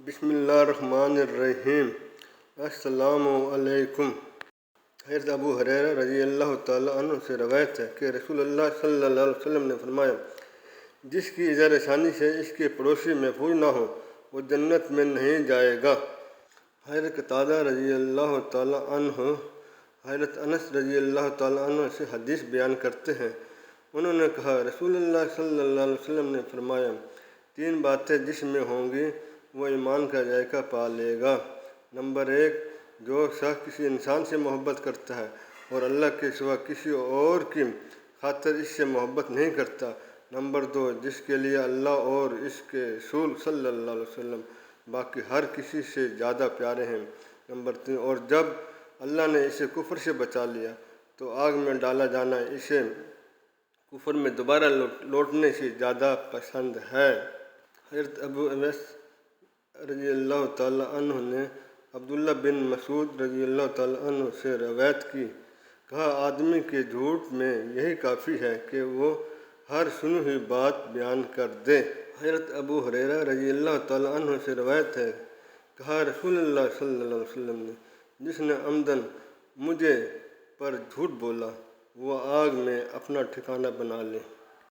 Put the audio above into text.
बिस्मिल्लाहिर्रहमानिर्रहीम। अस्सलामु अलैकुम। हज़रत अबू हुरैरा रज़ी अल्लाह तआला अन्हु से रवायत है कि रसूलुल्लाह सल्लल्लाहु अलैहि वसल्लम ने फरमाया, जिसकी इज़्ज़त-ए-शानी से इसके पड़ोसी महफूज ना हो वो जन्नत में नहीं जाएगा। हज़रत कतादा रज़ी अल्लाह तआला अन्हु हज़रत अनस रज़ी अल्लाह तआला अन्हु से हदीस बयान करते हैं। उन्होंने कहा, रसूलुल्लाह सल्लल्लाहु अलैहि वसल्लम ने फरमाया, 3 बातें जिसमें होंगी वो ईमान का जायका पा लेगा। नंबर 1, जो शख्स किसी इंसान से मोहब्बत करता है और अल्लाह के सिवा किसी और की खातिर इससे मोहब्बत नहीं करता। नंबर 2, जिसके लिए अल्लाह और इसके रसूल सल्लल्लाहु अलैहि वसल्लम बाकी हर किसी से ज़्यादा प्यारे हैं। नंबर 3, और जब अल्लाह ने इसे कुफ्र से बचा लिया तो आग में डाला जाना इसे कुफ्र में दोबारा लौटने से ज़्यादा पसंद है। हज़रत अबू अवैस रज़ी अल्लाह तआला अन्हु ने अब्दुल्ला बिन मसूद रज़ी अल्लाह तआला अन्हु से रवायत की, कहा, आदमी के झूठ में यही काफ़ी है कि वो हर सुनी हुई बात बयान कर दे। हज़रत अबू हुरैरा रज़ी अल्लाह तआला अन्हु से रवायत है, कहा, रसूलुल्लाह सल्लल्लाहु अलैहि वसल्लम ने, जिसने अमदन मुझे पर झूठ बोला वो आग में अपना ठिकाना बना ले।